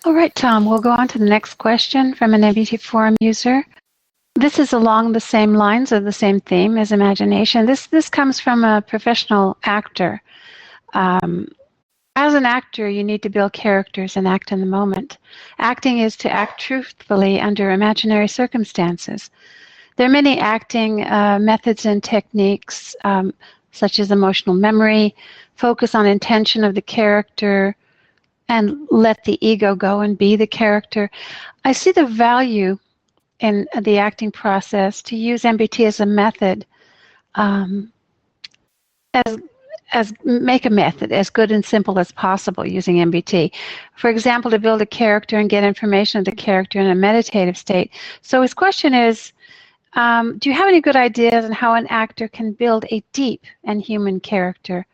All right, Tom, we'll go on to the next question from an MBT forum user. This is along the same lines of the same theme as imagination. This comes from a professional actor. As an actor, you need to build characters and act in the moment. Acting is to act truthfully under imaginary circumstances. There are many acting methods and techniques, such as emotional memory, focus on intention of the character, and let the ego go and be the character. I see the value in the acting process to use MBT as a method, as make a method as good and simple as possible using MBT. For example, to build a character and get information of the character in a meditative state. So his question is, do you have any good ideas on how an actor can build a deep and human character?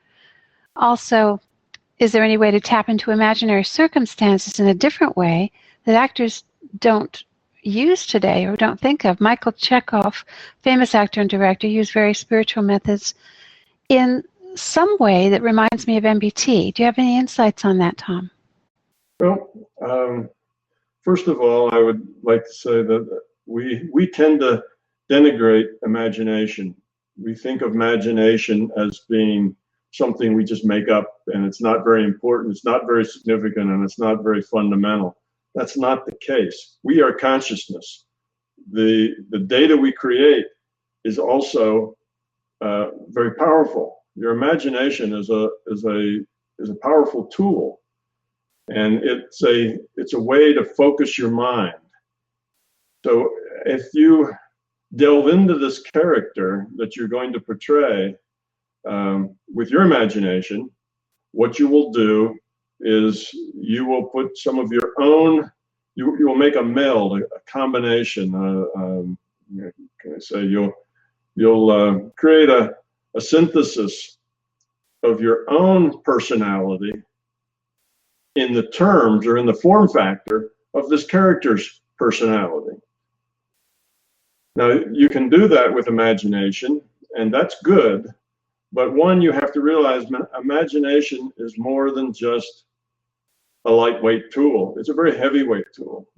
Also, is there any way to tap into imaginary circumstances in a different way that actors don't use today or don't think of? Michael Chekhov, famous actor and director, used very spiritual methods in some way that reminds me of MBT. Do you have any insights on that, Tom? Well, first of all, I would like to say that we tend to denigrate imagination. We think of imagination as being something we just make up, and it's not very important, it's not very significant, and it's not very fundamental. That's not the case. We are consciousness. The data we create is also very powerful. Your imagination is a powerful tool, and it's a way to focus your mind. So if you delve into this character that you're going to portray with your imagination, what you will do is you will put some of your own, you will make a meld, a combination. Can I say you'll create a synthesis of your own personality in the terms or in the form factor of this character's personality. Now, you can do that with imagination, and that's good, but one, you have to realize imagination is more than just a lightweight tool. It's a very heavyweight tool.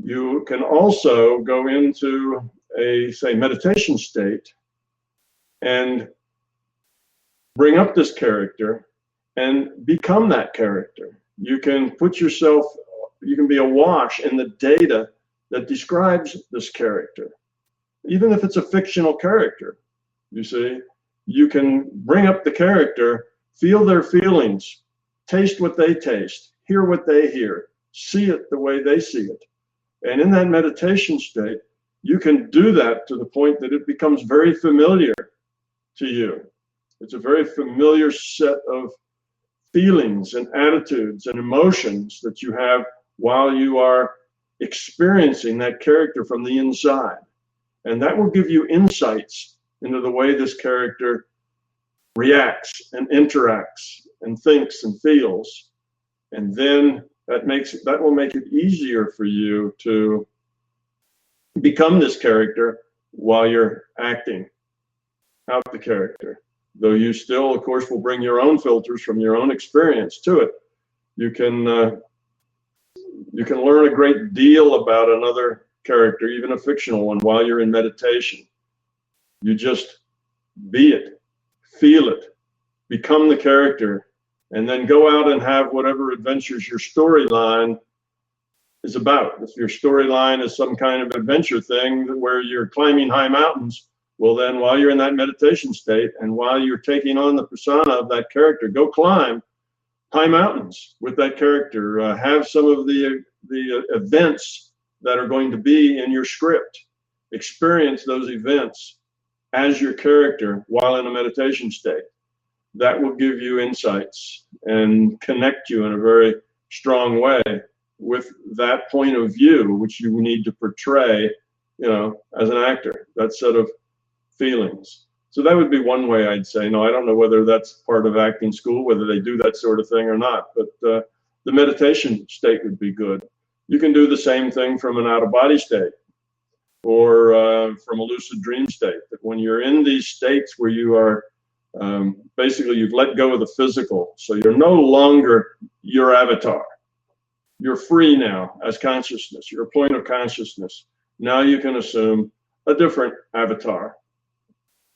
You can also go into a, say, meditation state and bring up this character and become that character. You can put yourself, you can be awash in the data that describes this character. Even if it's a fictional character, you see, you can bring up the character, feel their feelings, taste what they taste, hear what they hear, see it the way they see it. And in that meditation state, you can do that to the point that it becomes very familiar to you. It's a very familiar set of feelings and attitudes and emotions that you have while you are experiencing that character from the inside. And that will give you insights into the way this character reacts and interacts and thinks and feels. And then that will make it easier for you to become this character while you're acting out the character. Though you still, of course, will bring your own filters from your own experience to it. You can learn a great deal about another character, even a fictional one, while you're in meditation. You just be it, feel it, become the character, and then go out and have whatever adventures your storyline is about. If your storyline is some kind of adventure thing where you're climbing high mountains, well then while you're in that meditation state and while you're taking on the persona of that character, go climb high mountains with that character. Have some of the events that are going to be in your script. Experience those events as your character while in a meditation state. That will give you insights and connect you in a very strong way with that point of view, which you need to portray, as an actor, that set of feelings. So that would be one way I'd say. No, I don't know whether that's part of acting school, whether they do that sort of thing or not, but the meditation state would be good. You can do the same thing from an out-of-body state or from a lucid dream state. That when you're in these states where you are, basically you've let go of the physical, so you're no longer your avatar. You're free now as consciousness. You're a point of consciousness. Now you can assume a different avatar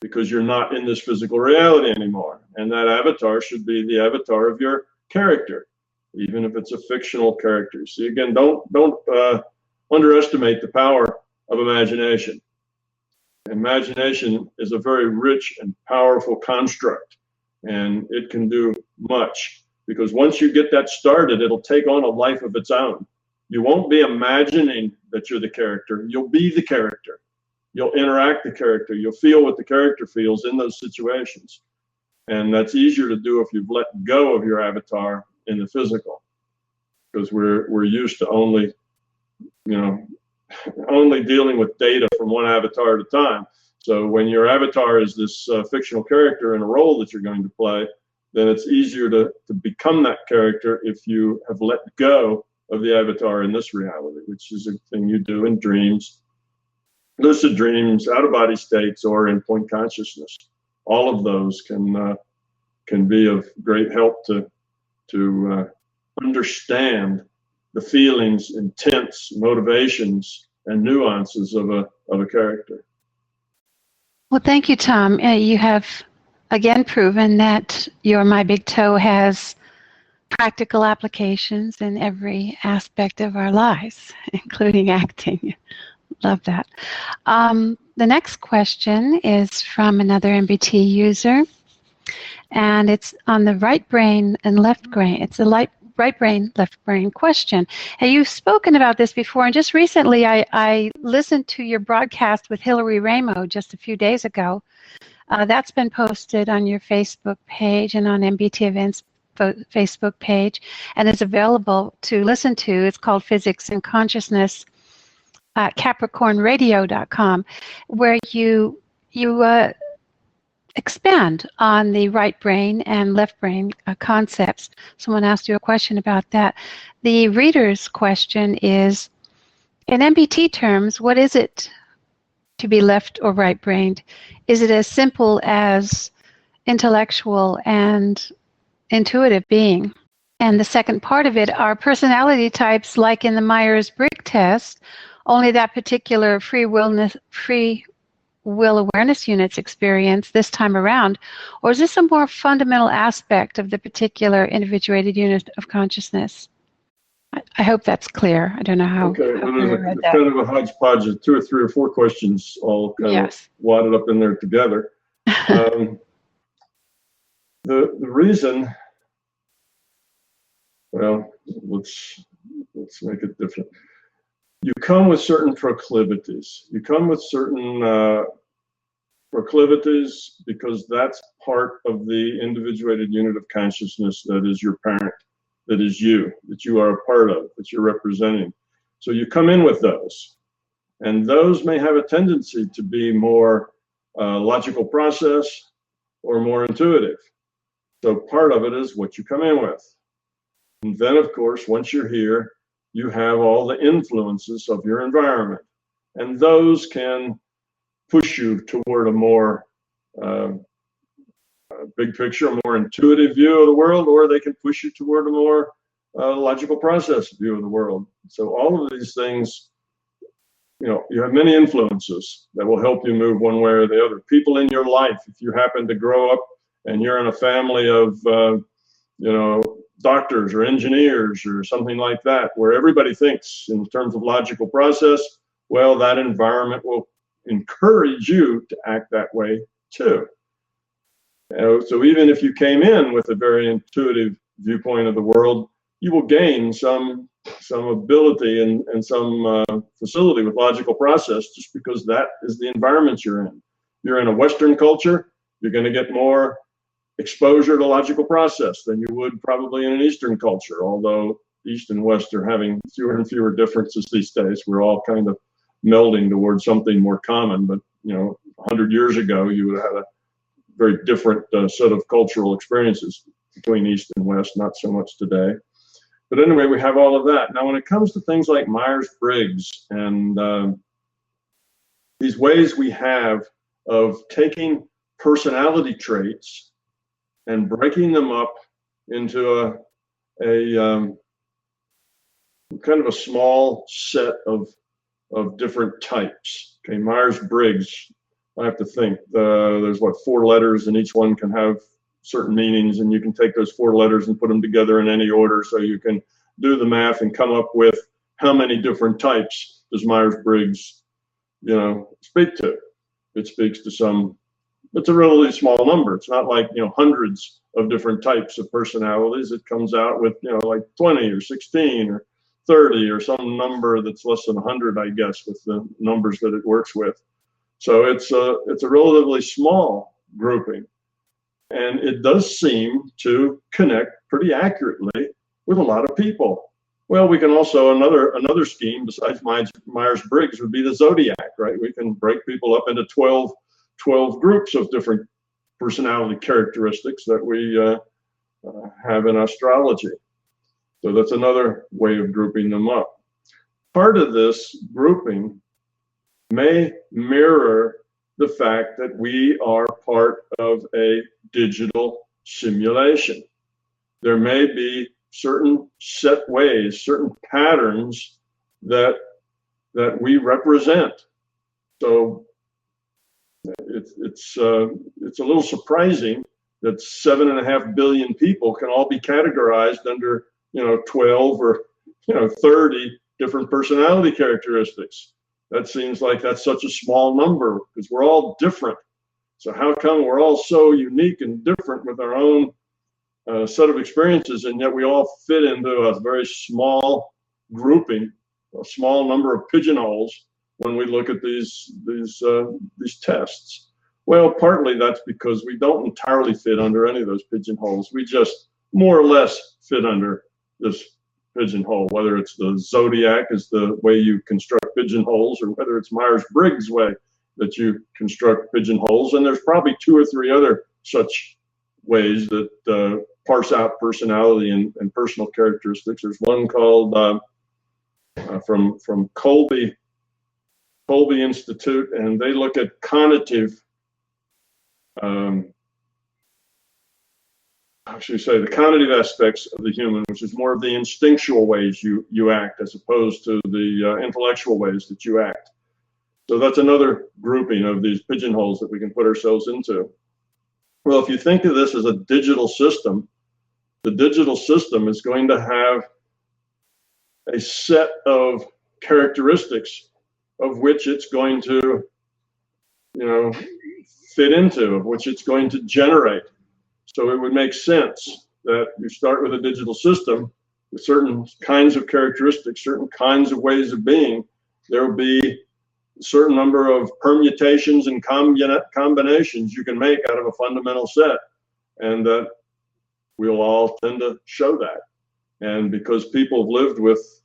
because you're not in this physical reality anymore. And that avatar should be the avatar of your character, even if it's a fictional character. See, again, don't underestimate the power of imagination. Imagination is a very rich and powerful construct, and it can do much, because once you get that started, it'll take on a life of its own. You won't be imagining that you're the character. You'll be the character. You'll interact the character. You'll feel what the character feels in those situations. And that's easier to do if you've let go of your avatar in the physical, because we're used to only dealing with data from one avatar at a time. So when your avatar is this fictional character in a role that you're going to play, then it's easier to become that character if you have let go of the avatar in this reality, which is a thing you do in dreams, lucid dreams, out-of-body states, or in point consciousness. All of those can be of great help to understand the feelings, intents, motivations, and nuances of a character. Well, thank you, Tom. You have again proven that your My Big Toe has practical applications in every aspect of our lives, including acting. Love that. The next question is from another MBT user, and it's on the right brain and left brain. It's a right brain, left brain question. And you've spoken about this before, and just recently I listened to your broadcast with Hillary Ramo just a few days ago. That's been posted on your Facebook page and on MBT Events Facebook page, and is available to listen to. It's called Physics and Consciousness at CapricornRadio.com, where you expand on the right brain and left brain concepts. Someone asked you a question about that. The reader's question is, in MBT terms, what is it to be left or right-brained? Is it as simple as intellectual and intuitive being? And the second part of it, are personality types like in the Myers-Briggs test, only that particular free will awareness units experience this time around, or is this a more fundamental aspect of the particular individuated unit of consciousness? I hope that's clear. I don't know how. Okay, how well, there's kind of a hodgepodge of 2 or 3 or 4 questions all kind of wadded up in there together. The reason, well, let's make it different. You come with certain proclivities. You come with certain proclivities because that's part of the individuated unit of consciousness that is your parent, that is you, that you are a part of, that you're representing. So you come in with those, and those may have a tendency to be more logical process or more intuitive. So part of it is what you come in with. And then, of course, once you're here, you have all the influences of your environment, and those can push you toward a more big picture, a more intuitive view of the world, or they can push you toward a more logical process view of the world. So all of these things, you have many influences that will help you move one way or the other. People in your life, if you happen to grow up and you're in a family of, doctors or engineers or something like that, where everybody thinks in terms of logical process, well, that environment will encourage you to act that way too. So even if you came in with a very intuitive viewpoint of the world, you will gain some ability and some facility with logical process, just because that is the environment you're in. You're in a Western culture, you're going to get more exposure to logical process than you would probably in an Eastern culture, although East and West are having fewer and fewer differences these days. We're all kind of melding towards something more common, but 100 years ago, you would have had a very different set of cultural experiences between East and West, not so much today. But anyway, we have all of that. Now, when it comes to things like Myers-Briggs and these ways we have of taking personality traits and breaking them up into kind of a small set of different types. Okay, Myers-Briggs, I have to think, there's what, 4 letters, and each one can have certain meanings, and you can take those 4 letters and put them together in any order, so you can do the math and come up with how many different types does Myers-Briggs, speak to. It speaks to some, it's a really small number. It's not like, hundreds of different types of personalities. It comes out with, like 20 or 16 or 30 or some number that's less than 100, I guess, with the numbers that it works with. So it's a relatively small grouping, and it does seem to connect pretty accurately with a lot of people. Well, we can also, another scheme besides Myers-Briggs would be the zodiac, right? We can break people up into 12 groups of different personality characteristics that we have in astrology. So that's another way of grouping them up. Part of this grouping may mirror the fact that we are part of a digital simulation. There may be certain set ways, certain patterns that we represent. So it's a little surprising that 7.5 billion people can all be categorized under 12 or 30 different personality characteristics. That seems like that's such a small number because we're all different. So how come we're all so unique and different with our own set of experiences, and yet we all fit into a very small grouping, a small number of pigeonholes when we look at these tests? Well, partly that's because we don't entirely fit under any of those pigeonholes. We just more or less fit under this pigeonhole, whether it's the zodiac is the way you construct pigeonholes, or whether it's Myers-Briggs way that you construct pigeonholes. And there's probably 2 or 3 other such ways that parse out personality and personal characteristics. There's one called from Colby Institute, and they look at cognitive, the cognitive aspects of the human, which is more of the instinctual ways you act as opposed to the intellectual ways that you act. So that's another grouping of these pigeonholes that we can put ourselves into. Well, if you think of this as a digital system, the digital system is going to have a set of characteristics of which it's going to, fit into, of which it's going to generate. So it would make sense that you start with a digital system with certain kinds of characteristics, certain kinds of ways of being. There will be a certain number of permutations and combinations you can make out of a fundamental set, and that we'll all tend to show that. And because people have lived with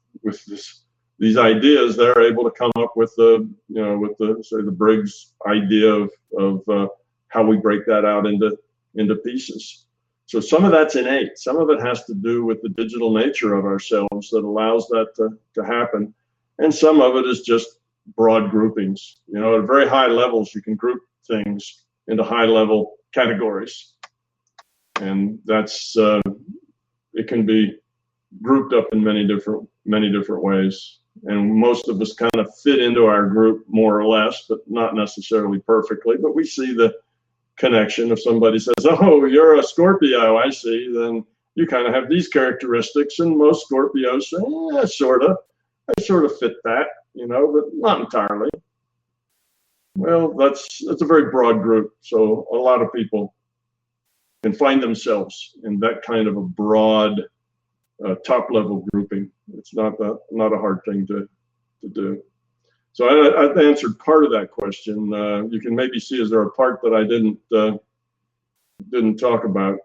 these ideas, they're able to come up with the Briggs idea of how we break that out into pieces. So some of that's innate. Some of it has to do with the digital nature of ourselves that allows that to happen. And some of it is just broad groupings. At very high levels, you can group things into high level categories. And that's, it can be grouped up in many different ways. And most of us kind of fit into our group more or less, but not necessarily perfectly. But we see the connection. If somebody says, "Oh, you're a Scorpio," I see, then you kind of have these characteristics, and most Scorpios say, "Yeah, sort of. I sort of fit that, but not entirely." Well, that's a very broad group, so a lot of people can find themselves in that kind of a broad top-level grouping. It's not a hard thing to do. So I answered part of that question. You can maybe see, is there a part that I didn't talk about?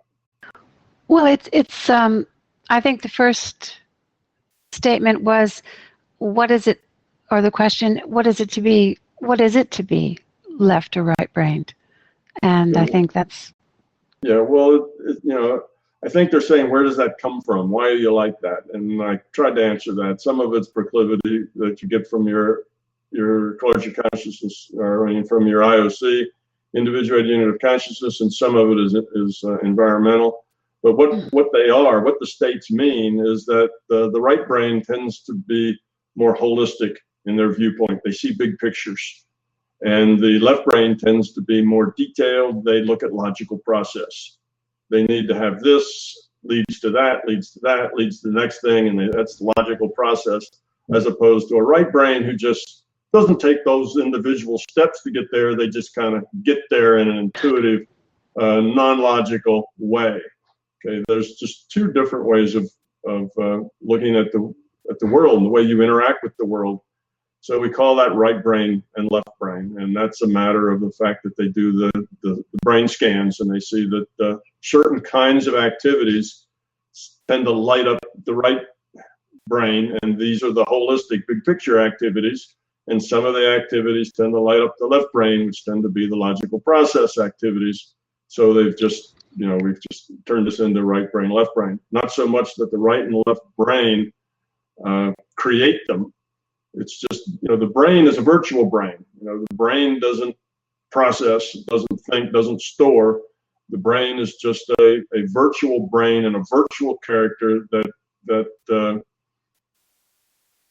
Well, it's I think the first statement was, what is it, or the question, what is it to be left or right-brained? And I think that's... Yeah, well, I think they're saying, where does that come from? Why are you like that? And I tried to answer that. Some of it's proclivity that you get from your collective consciousness, or from your IOC, individuated unit of consciousness, and some of it is environmental. But what they are, what the states mean, is that the right brain tends to be more holistic in their viewpoint. They see big pictures. And the left brain tends to be more detailed. They look at logical process. They need to have this, leads to that, leads to that, leads to the next thing, and that's the logical process, as opposed to a right brain who just doesn't take those individual steps to get there. They just kind of get there in an intuitive, non-logical way. Okay, there's just two different ways of looking at the world and the way you interact with the world. So we call that right brain and left brain, and that's a matter of the fact that they do the brain scans, and they see that certain kinds of activities tend to light up the right brain, and these are the holistic big picture activities, and some of the activities tend to light up the left brain, which tend to be the logical process activities. So they've just, we've just turned this into right brain, left brain. Not so much that the right and left brain create them. It's just, the brain is a virtual brain. The brain doesn't process, doesn't think, doesn't store. The brain is just a virtual brain and a virtual character that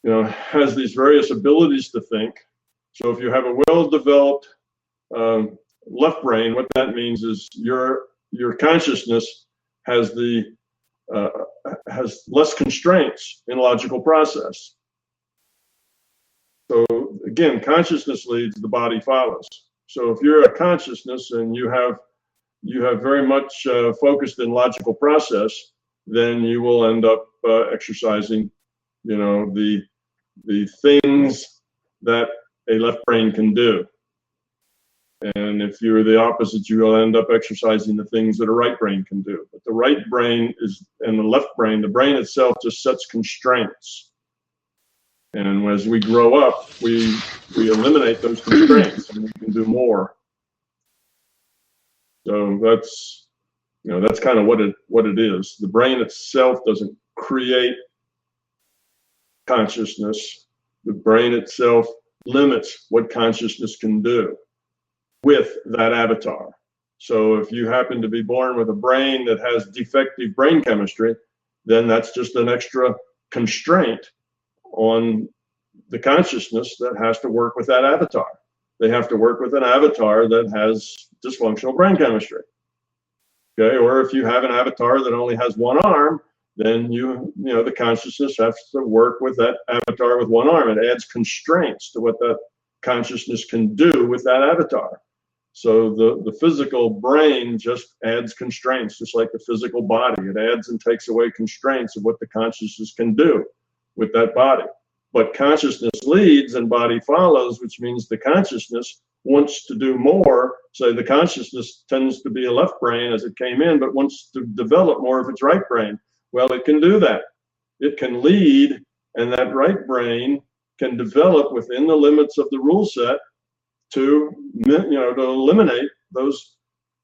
has these various abilities to think. So if you have a well-developed left brain, what that means is your consciousness has less constraints in logical process. So again, consciousness leads, the body follows. So if you're a consciousness and you have very much focused in logical process, then you will end up exercising, the things that a left brain can do. And if you're the opposite, you will end up exercising the things that a right brain can do. But the right brain and the left brain, the brain itself just sets constraints. And as we grow up, we eliminate those constraints and we can do more. So that's kind of what it is. The brain itself doesn't create consciousness. The brain itself limits what consciousness can do with that avatar. So if you happen to be born with a brain that has defective brain chemistry, then that's just an extra constraint on the consciousness that has to work with that avatar. They have to work with an avatar that has dysfunctional brain chemistry. Okay, or if you have an avatar that only has one arm, then the consciousness has to work with that avatar with one arm. It adds constraints to what that consciousness can do with that avatar. So the physical brain just adds constraints, just like the physical body. It adds and takes away constraints of what the consciousness can do with that body. But consciousness leads and body follows, which means the consciousness wants to do more. So the consciousness tends to be a left brain as it came in, but wants to develop more of its right brain. Well, it can do that. It can lead, and that right brain can develop within the limits of the rule set to eliminate those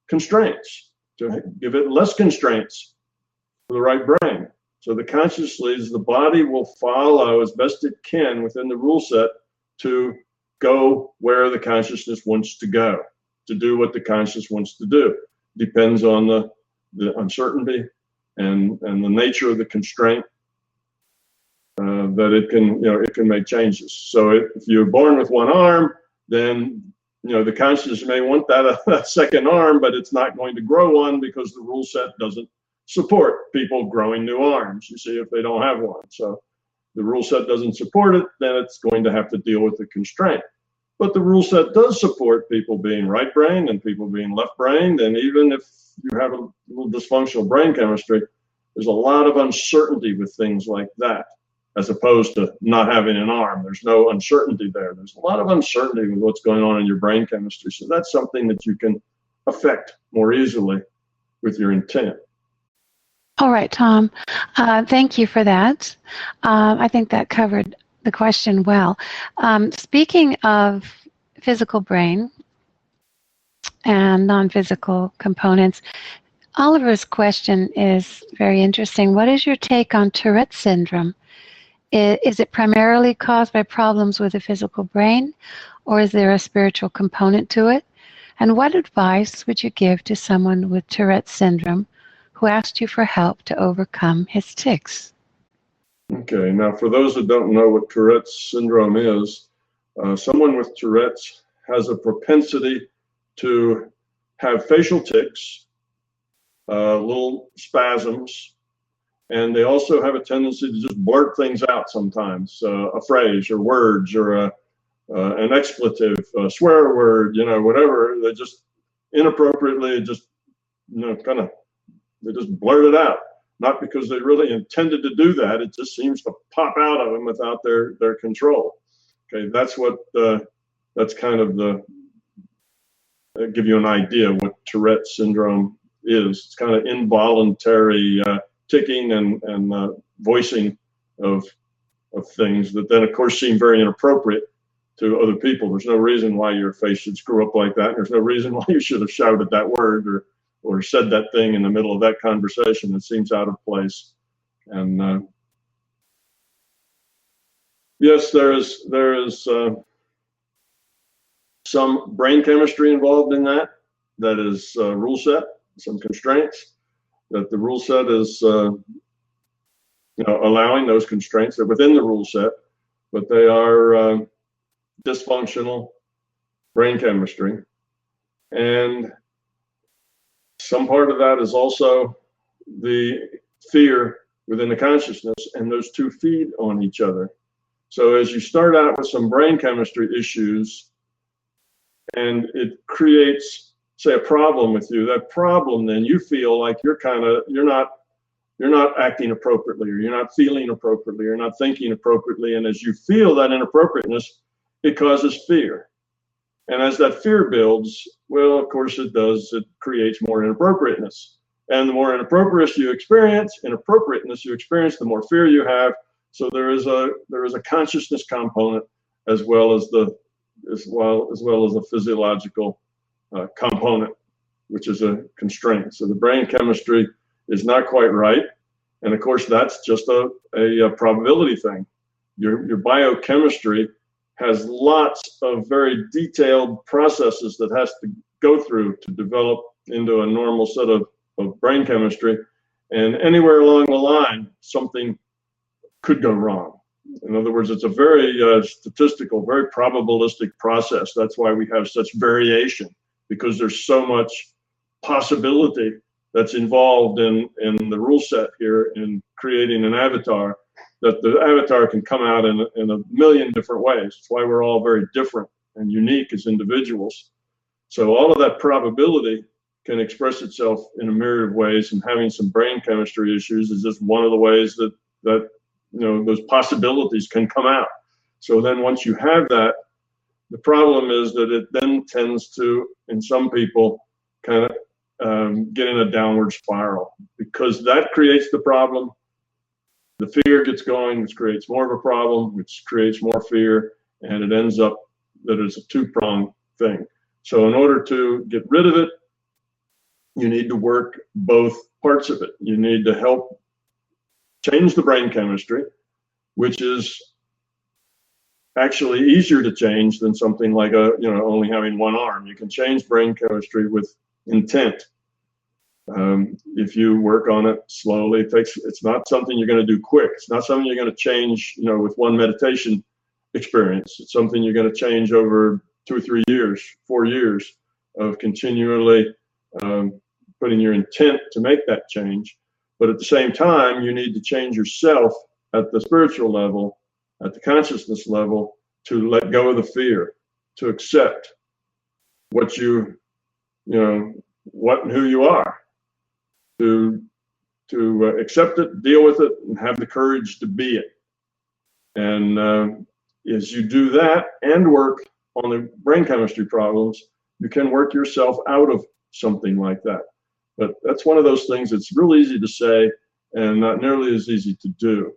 constraints, to give it less constraints for the right brain. So the conscious leads, the body will follow as best it can within the rule set to go where the consciousness wants to go, to do what the conscious wants to do. Depends on the uncertainty and the nature of the constraint that it can make changes. So if you're born with one arm, then the consciousness may want that second arm, but it's not going to grow one because the rule set doesn't support people growing new arms, you see, if they don't have one. So the rule set doesn't support it, then it's going to have to deal with the constraint. But the rule set does support people being right brain and people being left brained. And even if you have a little dysfunctional brain chemistry, there's a lot of uncertainty with things like that, as opposed to not having an arm. There's no uncertainty there. There's a lot of uncertainty with what's going on in your brain chemistry. So that's something that you can affect more easily with your intent. All right, Tom. Thank you for that. I think that covered the question well. Speaking of physical brain and non-physical components, Oliver's question is very interesting. What is your take on Tourette syndrome? Is it primarily caused by problems with the physical brain, or is there a spiritual component to it? And what advice would you give to someone with Tourette syndrome who asked you for help to overcome his tics. Okay, now for those that don't know what Tourette's syndrome is, someone with Tourette's has a propensity to have facial tics, little spasms, and they also have a tendency to just blurt things out sometimes, a phrase or words or an expletive, a swear word, whatever. They just inappropriately just, they just blurt it out. Not because they really intended to do that. It just seems to pop out of them without their control. Okay, that's what, that's kind of give you an idea of what Tourette syndrome is. It's kind of involuntary ticking and voicing of things that then, of course, seem very inappropriate to other people. There's no reason why your face should screw up like that. There's no reason why you should have shouted that word or said that thing in the middle of that conversation. It seems out of place. And yes, there is some brain chemistry involved in that. That is rule set, some constraints. That the rule set is allowing those constraints. They're within the rule set, but they are dysfunctional brain chemistry. And some part of that is also the fear within the consciousness, and those two feed on each other. So as you start out with some brain chemistry issues and it creates, say, a problem with you, that problem, then you feel like you're not acting appropriately, or you're not feeling appropriately, or not thinking appropriately. And as you feel that inappropriateness, it causes fear. And as that fear builds, well, of course it does, it creates more inappropriateness. And the more inappropriateness you experience, the more fear you have. So there is a consciousness component as well as the physiological component, which is a constraint. So the brain chemistry is not quite right. And of course, that's just a probability thing. Your biochemistry has lots of very detailed processes that has to go through to develop into a normal set of brain chemistry. And anywhere along the line, something could go wrong. In other words, it's a very statistical, very probabilistic process. That's why we have such variation, because there's so much possibility that's involved in the rule set here in creating an avatar, that the avatar can come out in a million different ways. That's why we're all very different and unique as individuals. So all of that probability can express itself in a myriad of ways, and having some brain chemistry issues is just one of the ways that those possibilities can come out. So then once you have that, the problem is that it then tends to, in some people, kind of get in a downward spiral, because that creates the problem. The fear gets going, which creates more of a problem, which creates more fear, and it ends up that it's a two-pronged thing. So in order to get rid of it, you need to work both parts of it. You need to help change the brain chemistry, which is actually easier to change than something like only having one arm. You can change brain chemistry with intent. If you work on it slowly, it's not something you're going to do quick. It's not something you're going to change, with one meditation experience. It's something you're going to change over 2 or 3 years, 4 years of continually putting your intent to make that change. But at the same time, you need to change yourself at the spiritual level, at the consciousness level, to let go of the fear, to accept what what and who you are, to accept it, deal with it, and have the courage to be it. And as you do that and work on the brain chemistry problems, you can work yourself out of something like that. But that's one of those things that's real easy to say and not nearly as easy to do,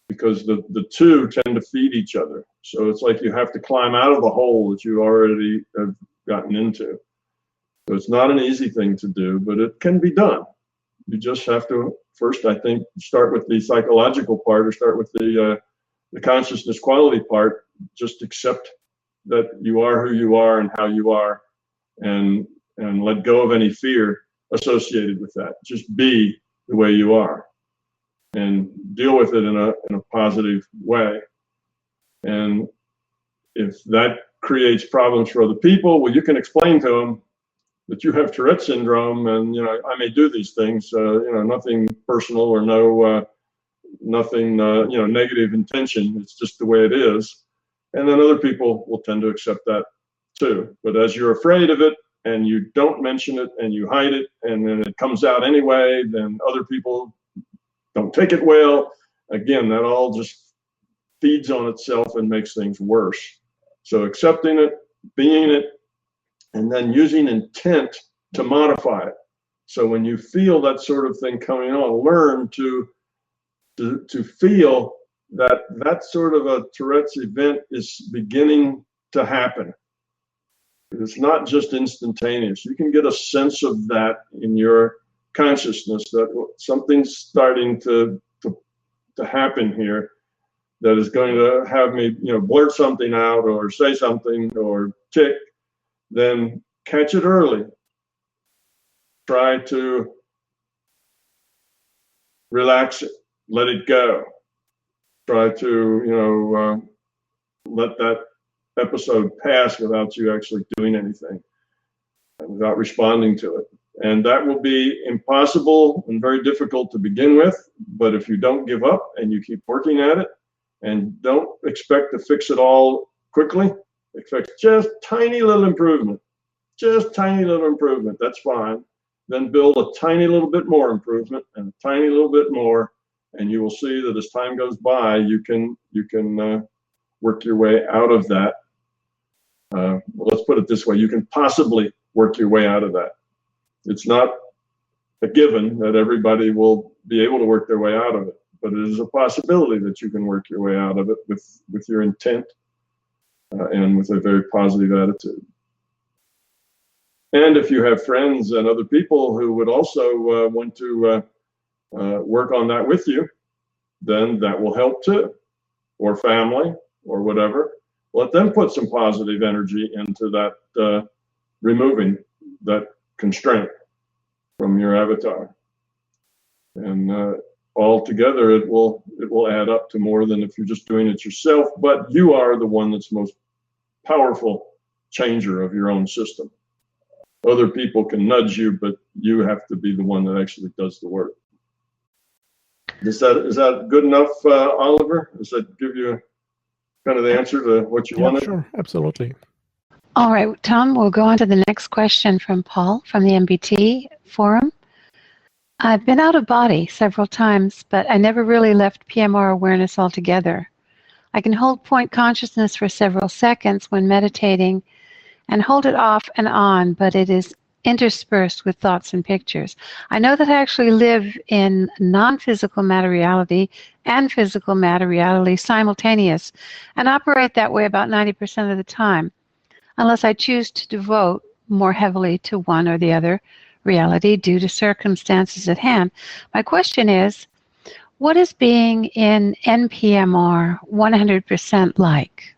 because the two tend to feed each other. So it's like you have to climb out of the hole that you already have gotten into. So it's not an easy thing to do, but it can be done. You just have to first, I think, start with the psychological part, or start with the consciousness quality part. Just accept that you are who you are and how you are, and let go of any fear associated with that. Just be the way you are and deal with it in a positive way. And if that creates problems for other people, well, you can explain to them that you have Tourette syndrome, and I may do these things. Nothing personal or nothing negative intention. It's just the way it is. And then other people will tend to accept that too. But as you're afraid of it and you don't mention it and you hide it, and then it comes out anyway, then other people don't take it well. Again, that all just feeds on itself and makes things worse. So accepting it, being it, and then using intent to modify it. So when you feel that sort of thing coming on, learn to feel that sort of a Tourette's event is beginning to happen. It's not just instantaneous. You can get a sense of that in your consciousness, that something's starting to happen here that is going to have me, blurt something out or say something or tick. Then catch it early. Try to relax it, let it go. Try to, let that episode pass without you actually doing anything, without responding to it. And that will be impossible and very difficult to begin with. But if you don't give up and you keep working at it and don't expect to fix it all quickly, expect just tiny little improvement, that's fine. Then build a tiny little bit more improvement and a tiny little bit more, and you will see that as time goes by, you can work your way out of that. Let's put it this way: you can possibly work your way out of that. It's not a given that everybody will be able to work their way out of it, but it is a possibility that you can work your way out of it with your intent and with a very positive attitude. And if you have friends and other people who would also want to work on that with you, then that will help too, or family or whatever. Let them put some positive energy into that, removing that constraint from your avatar. And all together, it will add up to more than if you're just doing it yourself, but you are the one that's most powerful changer of your own system. Other people can nudge you, but you have to be the one that actually does the work. Is that good enough, Oliver? Does that give you kind of the answer to what you wanted? Sure, absolutely. All right, Tom, we'll go on to the next question from Paul from the MBT forum. I've been out of body several times, but I never really left PMR awareness altogether. I can hold point consciousness for several seconds when meditating and hold it off and on, but it is interspersed with thoughts and pictures. I know that I actually live in non-physical matter reality and physical matter reality simultaneous and operate that way about 90% of the time, unless I choose to devote more heavily to one or the other reality due to circumstances at hand. My question is, what is being in NPMR 100% like?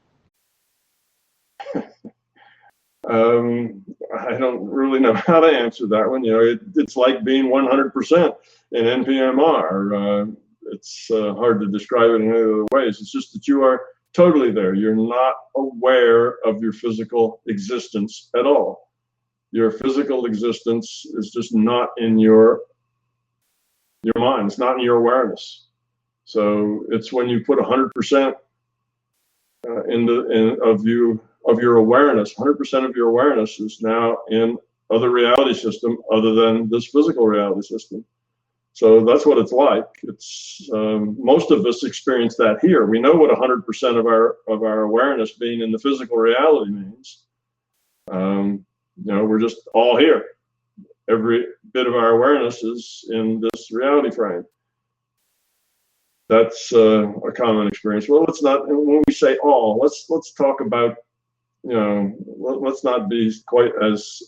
I don't really know how to answer that one. It's like being 100% in NPMR. It's hard to describe it in any other ways. It's just that you are totally there. You're not aware of your physical existence at all. Your physical existence is just not in your mind. It's not in your awareness. So it's when you put 100% of your awareness, 100% of your awareness is now in other reality system other than this physical reality system. So that's what it's like. It's most of us experience that here. We know what 100% of our awareness being in the physical reality means. We're just all here. Every bit of our awareness is in this reality frame. That's a common experience. Well, let's not. When we say all, let's talk about. Let's not be quite as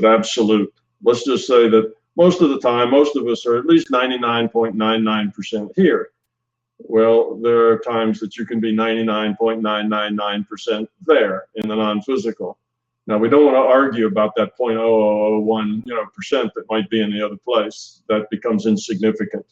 absolute. Let's just say that most of the time, most of us are at least 99.99% here. Well, there are times that you can be 99.999% there in the non-physical. Now, we don't want to argue about that 0.0001, percent that might be in the other place. That becomes insignificant.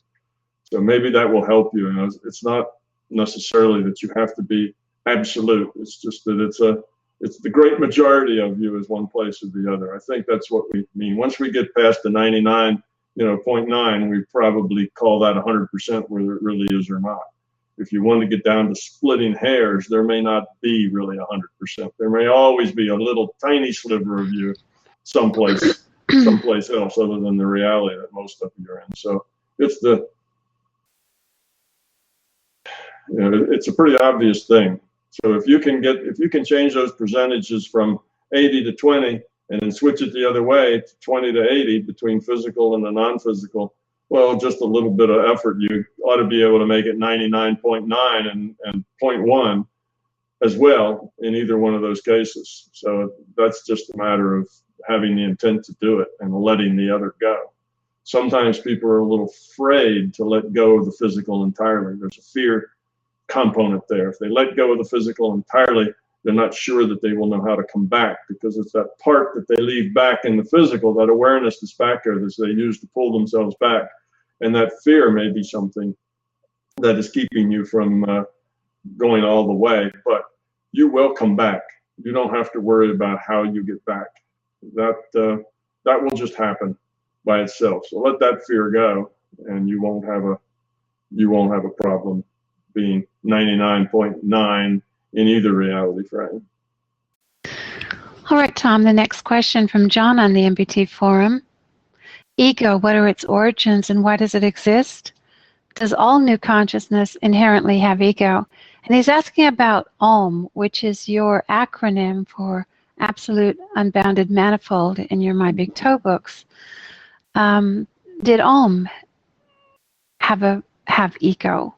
So maybe that will help you. It's not necessarily that you have to be absolute. It's just that it's the great majority of you is one place or the other. I think that's what we mean. Once we get past the 99.9, we probably call that 100%, whether it really is or not. If you want to get down to splitting hairs, there may not be really 100%. There may always be a little tiny sliver of you someplace else other than the reality that most of you are in. So it's it's a pretty obvious thing. So if you can change those percentages from 80 to 20 and then switch it the other way to 20 to 80 between physical and the non-physical, well, just a little bit of effort, you ought to be able to make it 99.9 and 0.1 as well in either one of those cases. So that's just a matter of having the intent to do it and letting the other go. Sometimes people are a little afraid to let go of the physical entirely. There's a fear component there. If they let go of the physical entirely, they're not sure that they will know how to come back, because it's that part that they leave back in the physical, that awareness that's back there that they use to pull themselves back. And that fear may be something that is keeping you from going all the way, but you will come back. You don't have to worry about how you get back. That will just happen by itself. So let that fear go, and you won't have a problem being 99.9 in either reality frame. All right, Tom, the next question from John on the MBT forum. Ego, what are its origins and why does it exist? Does all new consciousness inherently have ego? And he's asking about OM, which is your acronym for Absolute Unbounded Manifold in your My Big Toe books. Did OM have ego?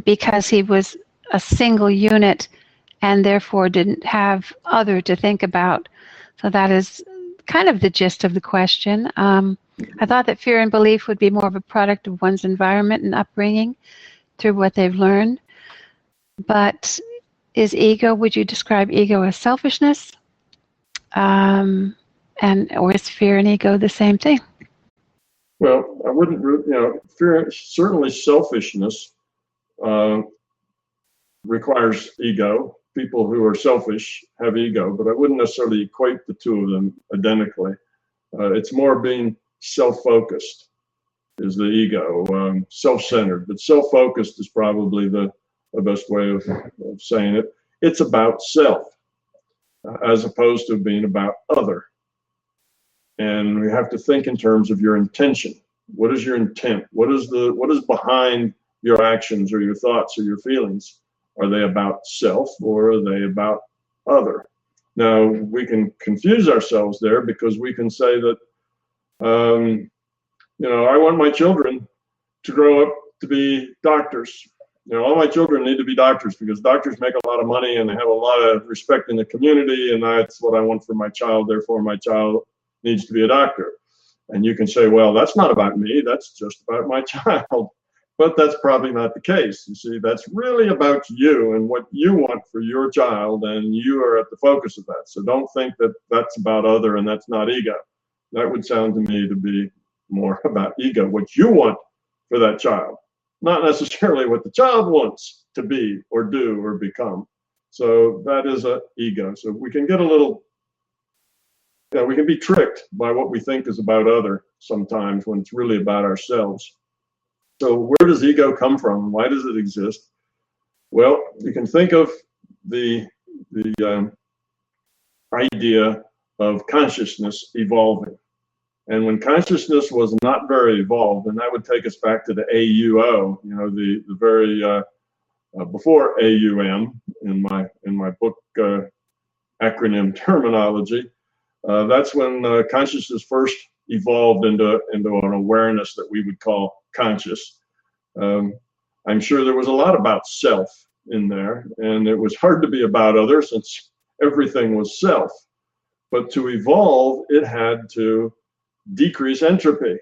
Because he was a single unit and therefore didn't have other to think about. So that is kind of the gist of the question. I thought that fear and belief would be more of a product of one's environment and upbringing through what they've learned. But is ego, would you describe ego as selfishness? Or is fear and ego the same thing? Well, I wouldn't, fear, certainly selfishness requires ego. People who are selfish have ego, but I wouldn't necessarily equate the two of them identically. It's more being self-focused is the ego, self-centered, but self-focused is probably the best way of saying it. It's about self as opposed to being about other. And we have to think in terms of your intention. What is your intent? What is behind your actions or your thoughts or your feelings? Are they about self or are they about other? Now, we can confuse ourselves there because we can say that, I want my children to grow up to be doctors. All my children need to be doctors because doctors make a lot of money and they have a lot of respect in the community, and that's what I want for my child. Therefore, my child needs to be a doctor. And you can say, well, that's not about me. That's just about my child. But that's probably not the case. You see, that's really about you and what you want for your child, and you are at the focus of that. So don't think that that's about other and that's not ego. That would sound to me to be more about ego, what you want for that child, not necessarily what the child wants to be or do or become. So that is an ego. So we can get a little, we can be tricked by what we think is about other sometimes when it's really about ourselves. So where does ego come from? Why does it exist? Well, you can think of the idea of consciousness evolving. And when consciousness was not very evolved, and that would take us back to the AUO, the very before AUM in my book acronym terminology. That's when consciousness first evolved into an awareness that we would call conscious. I'm sure there was a lot about self in there, and it was hard to be about other since everything was self. But to evolve, it had to decrease entropy.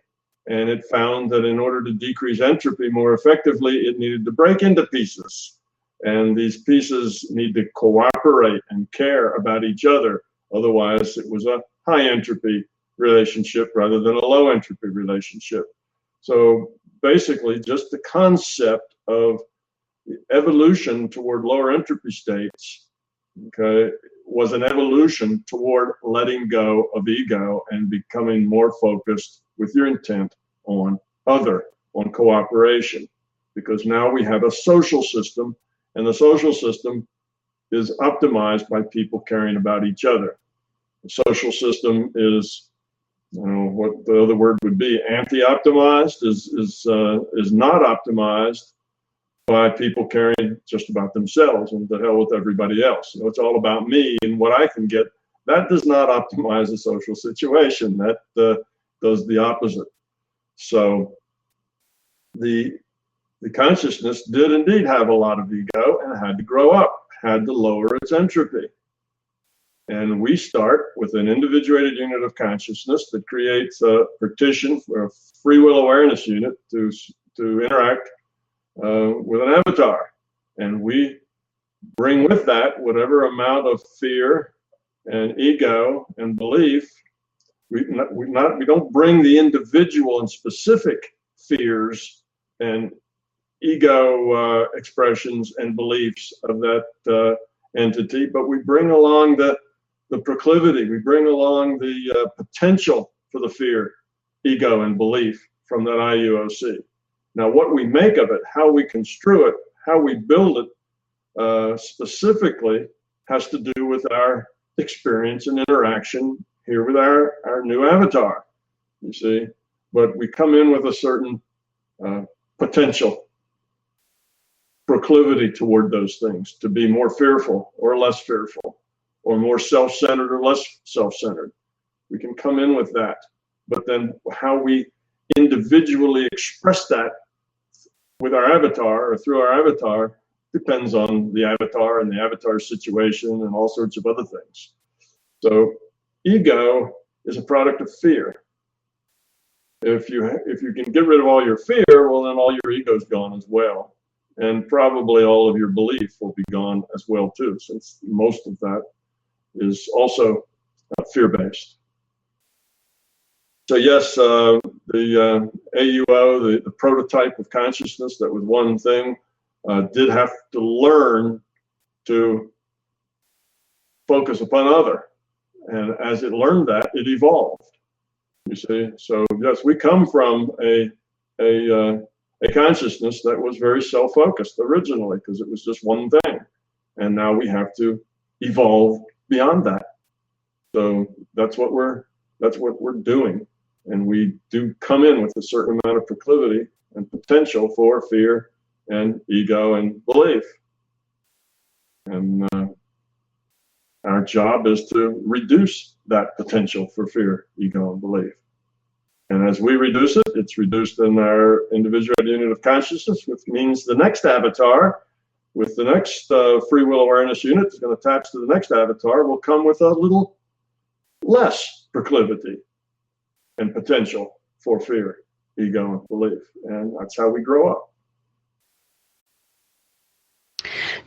And it found that in order to decrease entropy more effectively, it needed to break into pieces. And these pieces need to cooperate and care about each other. Otherwise, it was a high entropy relationship rather than a low entropy relationship. So basically, just the concept of evolution toward lower entropy states, okay, was an evolution toward letting go of ego and becoming more focused with your intent on on cooperation. Because now we have a social system, and the social system is optimized by people caring about each other. The social system is, you know, what the other word would be, anti-optimized, is not optimized by people caring just about themselves and the hell with everybody else. You know, it's all about me and what I can get. That does not optimize the social situation. That does the opposite. So the consciousness did indeed have a lot of ego and had to grow up, had to lower its entropy. And we start with an individuated unit of consciousness that creates a partition for a free will awareness unit to interact with an avatar. And we bring with that whatever amount of fear and ego and belief. We don't bring the individual and specific fears and ego expressions and beliefs of that entity, but we bring along the proclivity, we bring along the potential for the fear, ego, and belief from that IUOC. Now, what we make of it, how we construe it, how we build it specifically has to do with our experience and interaction here with our new avatar, you see. But we come in with a certain potential proclivity toward those things, to be more fearful or less fearful, or more self-centered or less self-centered. We can come in with that, but then how we individually express that with our avatar or through our avatar depends on the avatar and the avatar situation and all sorts of other things. So ego is a product of fear. If you can get rid of all your fear, well, then all your ego's gone as well. And probably all of your belief will be gone as well too, since most of that is also fear-based. So yes, the AUO, the prototype of consciousness, that was one thing, did have to learn to focus upon other. And as it learned that, it evolved, you see. So yes, we come from a consciousness that was very self-focused originally, because it was just one thing. And now we have to evolve beyond that. So that's what we're doing. And we do come in with a certain amount of proclivity and potential for fear and ego and belief. And our job is to reduce that potential for fear, ego, and belief. And as we reduce it, it's reduced in our individual unit of consciousness, which means the next avatar with the next free will awareness unit is going to attach to the next avatar will come with a little less proclivity and potential for fear, ego, and belief. And that's how we grow up.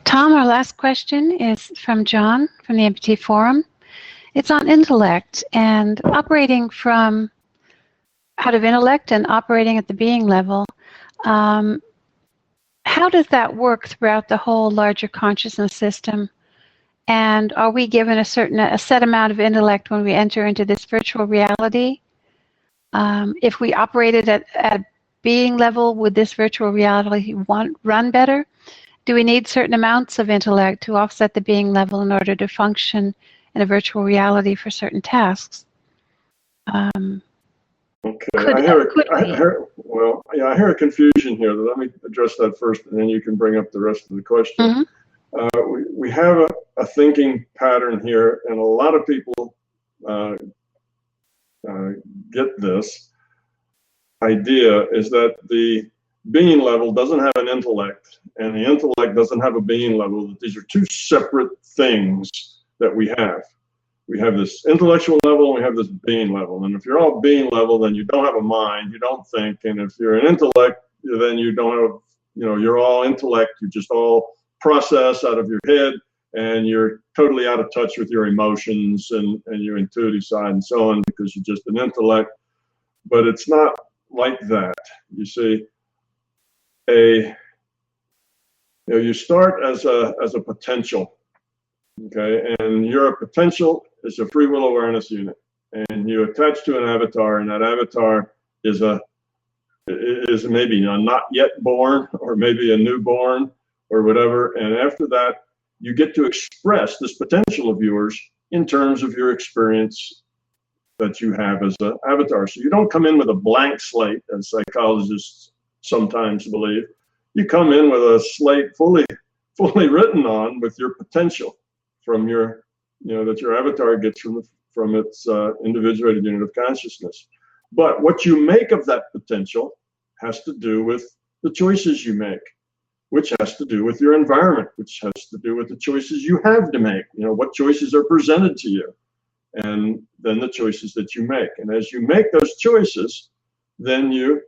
Tom, our last question is from John from the MBT Forum. It's on intellect and operating from out of intellect and operating at the being level. How does that work throughout the whole larger consciousness system? And are we given a set amount of intellect when we enter into this virtual reality? If we operated at being level, would this virtual reality run better? Do we need certain amounts of intellect to offset the being level in order to function in a virtual reality for certain tasks? Okay, I hear a confusion here. Let me address that first, and then you can bring up the rest of the question. Mm-hmm. We have a thinking pattern here, and a lot of people get this idea, is that the being level doesn't have an intellect, and the intellect doesn't have a being level. That these are two separate things that we have. We have this intellectual level and we have this being level. And if you're all being level, then you don't have a mind, you don't think. And if you're an intellect, then you don't have, you're all intellect, you're just all process out of your head, and you're totally out of touch with your emotions and your intuitive side and so on, because you're just an intellect. But it's not like that. You see, you start as a potential, okay, and your potential is a free will awareness unit, and you attach to an avatar, and that avatar is maybe a not yet born, or maybe a newborn, or whatever. And after that, you get to express this potential of yours in terms of your experience that you have as an avatar. So you don't come in with a blank slate, as psychologists sometimes believe. You come in with a slate fully written on with your potential from your, that your avatar gets from its individuated unit of consciousness. But what you make of that potential has to do with the choices you make, which has to do with your environment, which has to do with the choices you have to make. What choices are presented to you, and then the choices that you make. And as you make those choices, then you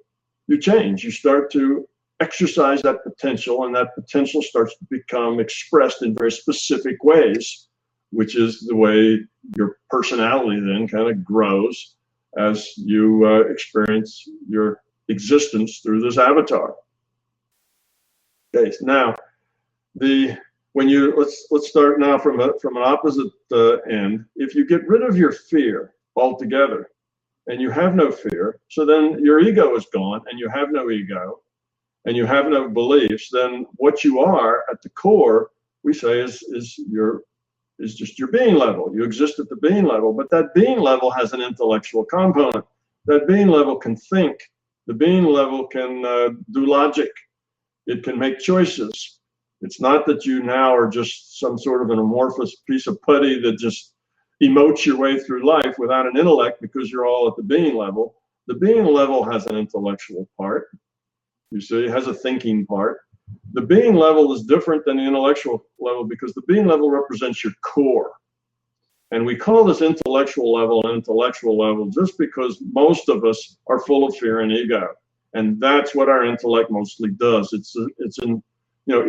change. You start to exercise that potential, and that potential starts to become expressed in very specific ways, which is the way your personality then kind of grows as you experience your existence through this avatar. Okay, now let's start now from an opposite end. If you get rid of your fear altogether, and you have no fear, so then your ego is gone, and you have no ego, and you have no beliefs, then what you are at the core, we say, is just your being level. You exist at the being level, but that being level has an intellectual component. That being level can think. The being level can do logic. It can make choices. It's not that you now are just some sort of an amorphous piece of putty that just emotes your way through life without an intellect, because you're all at the being level. The being level has an intellectual part. You see, it has a thinking part. The being level is different than the intellectual level, because the being level represents your core. And we call this intellectual level an intellectual level just because most of us are full of fear and ego. And that's what our intellect mostly does.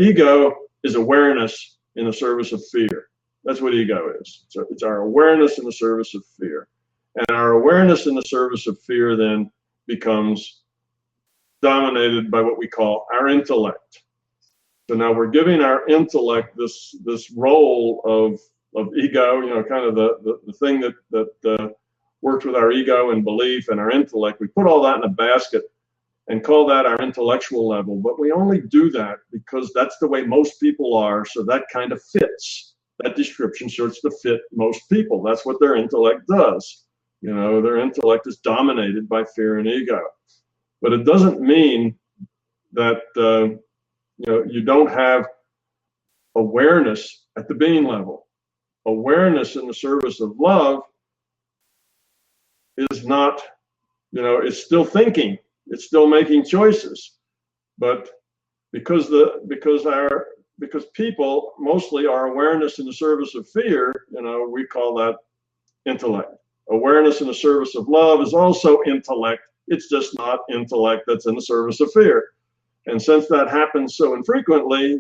Ego is awareness in the service of fear. That's what ego is. So it's our awareness in the service of fear. And our awareness in the service of fear then becomes dominated by what we call our intellect. So now we're giving our intellect this role of ego, kind of the thing that works with our ego and belief and our intellect. We put all that in a basket and call that our intellectual level. But we only do that because that's the way most people are. So that kind of fits. That description starts to fit most people. That's what their intellect does. Their intellect is dominated by fear and ego. But it doesn't mean that you don't have awareness at the being level. Awareness in the service of love is not, it's still thinking, it's still making choices. But because people mostly are awareness in the service of fear, we call that intellect. Awareness in the service of love is also intellect. It's just not intellect that's in the service of fear. And since that happens so infrequently,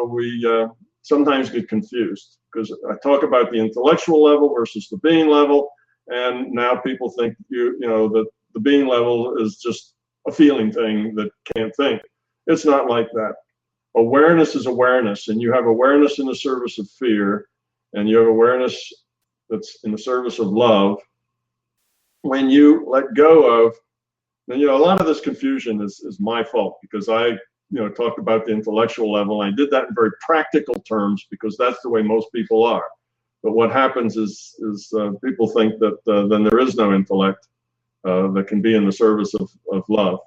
we sometimes get confused, because I talk about the intellectual level versus the being level, and now people think that the being level is just a feeling thing that can't think. It's not like that. Awareness is awareness, and you have awareness in the service of fear, and you have awareness that's in the service of love. When you let go of, and a lot of this confusion is my fault, because I talked about the intellectual level. I did that in very practical terms because that's the way most people are. But what happens is people think that then there is no intellect that can be in the service of love.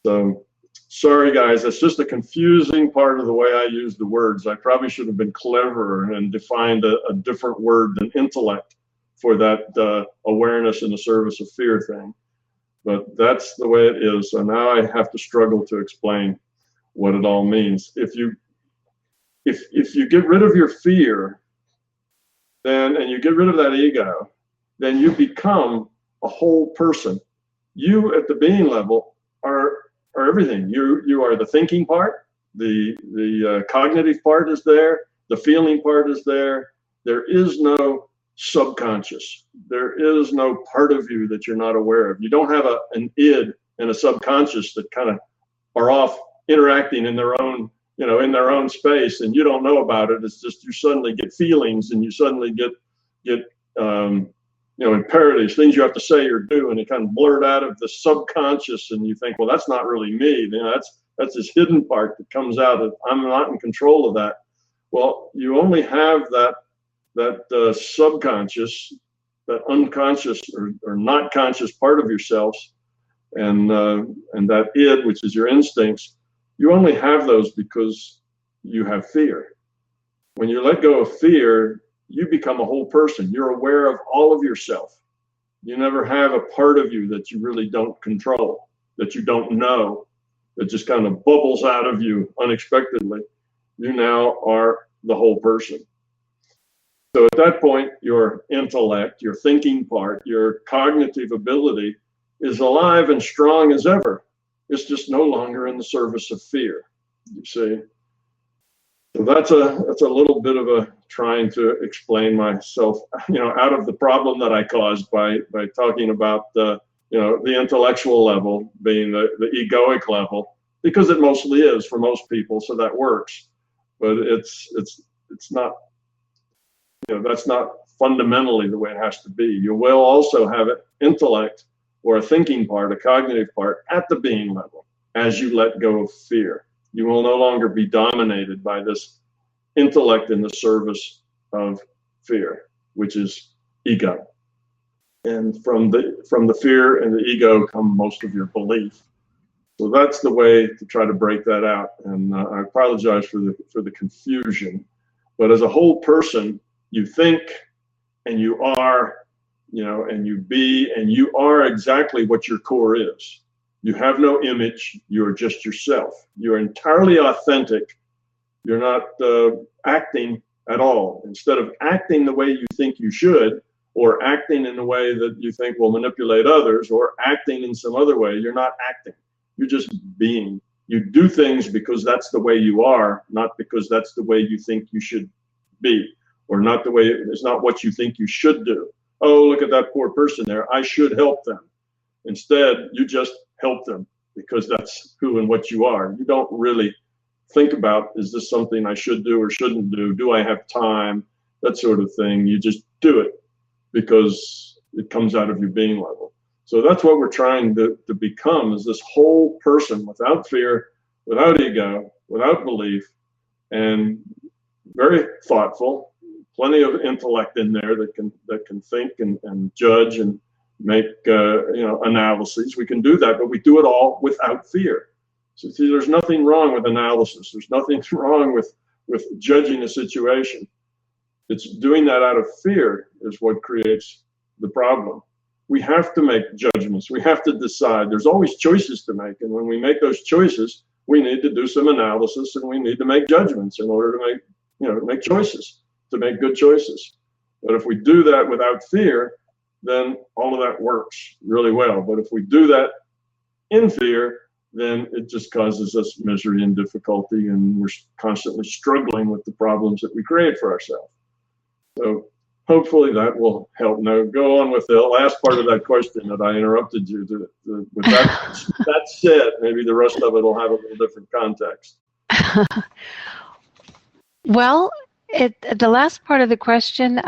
So sorry guys, that's just a confusing part of the way I use the words. I probably should have been cleverer and defined a different word than intellect for that awareness in the service of fear thing. But that's the way it is. So now I have to struggle to explain what it all means. If you get rid of your fear, then, and you get rid of that ego, then you become a whole person. You at the being level are everything. You are the thinking part, The cognitive part is there. The feeling part is there. There is no subconscious. There is no part of you that you're not aware of. You don't have an id and a subconscious that kind of are off interacting in their own, in their own space, and you don't know about it. It's just you suddenly get feelings, and you suddenly get imperatives, things you have to say or do, and it kind of blurt out of the subconscious, and you think, well, that's not really me. That's this hidden part that comes out of, I'm not in control of that. Well, you only have that subconscious, that unconscious or not conscious part of yourself, and that id, which is your instincts. You only have those because you have fear. When you let go of fear, you become a whole person. You're aware of all of yourself. You never have a part of you that you really don't control, that you don't know, that just kind of bubbles out of you unexpectedly. You now are the whole person. So at that point, your intellect, your thinking part, your cognitive ability is alive and strong as ever. It's just no longer in the service of fear, you see. So that's a little bit of a trying to explain myself, out of the problem that I caused by talking about the intellectual level being the egoic level, because it mostly is for most people, so that works. But it's not, that's not fundamentally the way it has to be. You will also have an intellect or a thinking part, a cognitive part at the being level as you let go of fear. You will no longer be dominated by this intellect in the service of fear, which is ego. And from the fear and the ego come most of your belief. So that's the way to try to break that out. And I apologize for the confusion. But as a whole person, you think and you are, and you be, and you are exactly what your core is. You have no image. You are just yourself. You're entirely authentic. You're not acting at all. Instead of acting the way you think you should, or acting in a way that you think will manipulate others, or acting in some other way, you're not acting. You're just being. You do things because that's the way you are, not because that's the way you think you should be, or not the way, it's not what you think you should do. Oh, look at that poor person there. I should help them. Instead, you just help them because that's who and what you are. You don't really think about, is this something I should do or shouldn't do? Do I have time? That sort of thing. You just do it because it comes out of your being level. So that's what we're trying to become, is this whole person without fear, without ego, without belief, and very thoughtful, plenty of intellect in there that can think and judge and make analyses. We can do that, but we do it all without fear. So see, there's nothing wrong with analysis. There's nothing wrong with judging a situation. It's doing that out of fear is what creates the problem. We have to make judgments. We have to decide. There's always choices to make, and when we make those choices, we need to do some analysis, and we need to make judgments in order to make choices, to make good choices. But if we do that without fear, then all of that works really well. But if we do that in fear, then it just causes us misery and difficulty, and we're constantly struggling with the problems that we create for ourselves. So hopefully that will help. Now go on with the last part of that question that I interrupted you with that said, maybe the rest of it will have a little different context. Well, the last part of the question,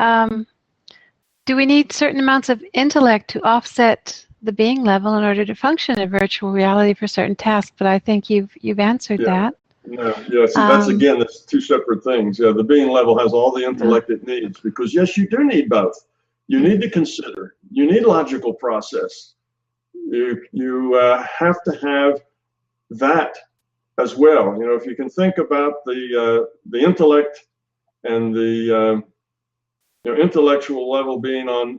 do we need certain amounts of intellect to offset the being level in order to function in virtual reality for certain tasks? But I think you've answered that. No, yeah, see, that's two separate things. Yeah, the being level has all the intellect it needs, because yes, you do need both. You need to consider. You need logical process. You have to have that as well. If you can think about the intellect and the intellectual level being on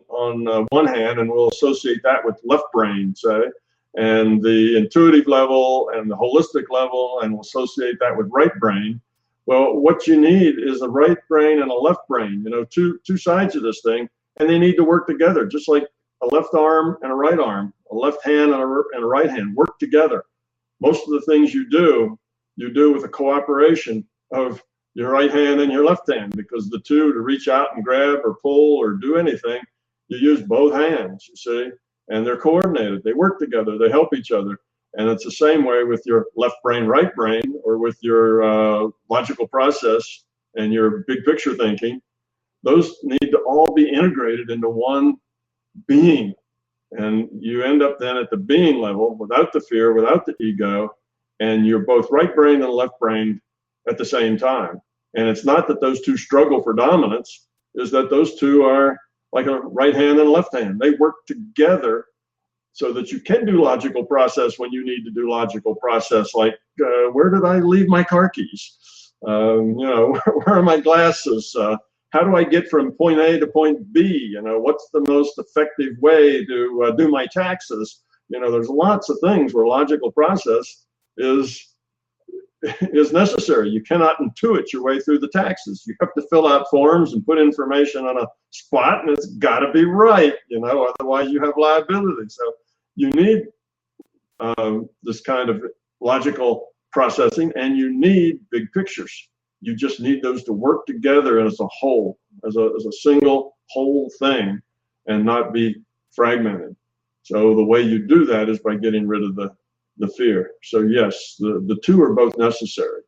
one hand, and we'll associate that with left brain, say, and the intuitive level and the holistic level, and we'll associate that with right brain. Well, what you need is a right brain and a left brain, two sides of this thing, and they need to work together, just like a left arm and a right arm, a left hand and a right hand work together. Most of the things you do you do with the cooperation of your right hand and your left hand, because the two, to reach out and grab or pull or do anything, you use both hands, you see, and they're coordinated. They work together. They help each other. And it's the same way with your left brain, right brain, or with your logical process and your big picture thinking. Those need to all be integrated into one being. And you end up then at the being level without the fear, without the ego, and you're both right brain and left brain at the same time. And it's not that those two struggle for dominance, is that those two are like a right hand and a left hand. They work together so that you can do logical process when you need to do logical process, like where did I leave my car keys? You know, where are my glasses? How do I get from point A to point B? You know, what's the most effective way to do my taxes? You know, there's lots of things where logical process is necessary. You cannot intuit your way through the taxes. You have to fill out forms and put information on a spot, and it's got to be right, you know, otherwise you have liability. So you need this kind of logical processing, and you need big pictures. You just need those to work together as a whole, as a single whole thing, and not be fragmented. So the way you do that is by getting rid of the fear. So yes, the two are both necessary.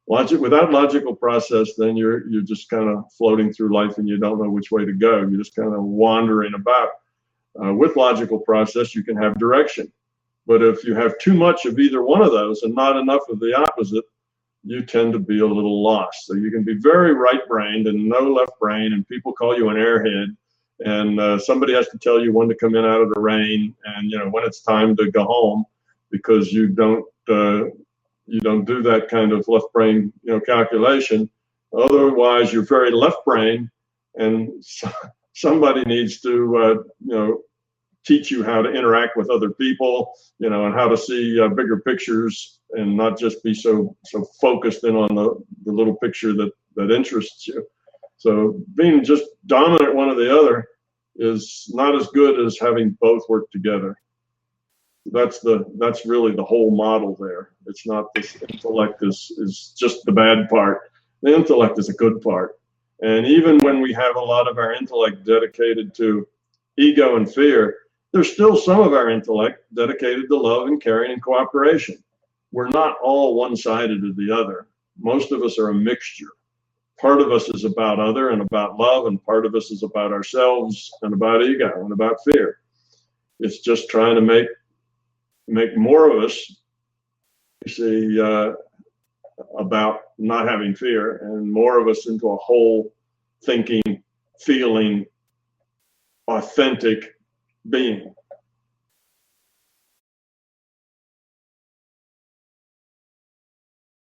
Without logical process, then you're just kind of floating through life and you don't know which way to go. You're just kind of wandering about. With logical process, you can have direction. But if you have too much of either one of those and not enough of the opposite, you tend to be a little lost. So you can be very right-brained and no left brain, and people call you an airhead, and somebody has to tell you when to come in out of the rain, and you know when it's time to go home, because you don't do that kind of left brain, you know, calculation. Otherwise, you're very left brain, and somebody needs to you know, teach you how to interact with other people, you know, and how to see bigger pictures and not just be so focused in on the little picture that interests you. So being just dominant one or the other is not as good as having both work together. That's really the whole model there. It's not this intellect is just the bad part. The intellect is a good part. And even when we have a lot of our intellect dedicated to ego and fear, there's still some of our intellect dedicated to love and caring and cooperation. We're not all one-sided or the other. Most of us are a mixture. Part of us is about other and about love, and part of us is about ourselves and about ego and about fear. It's just trying to make more of us, you see, about not having fear, and more of us into a whole thinking, feeling, authentic being.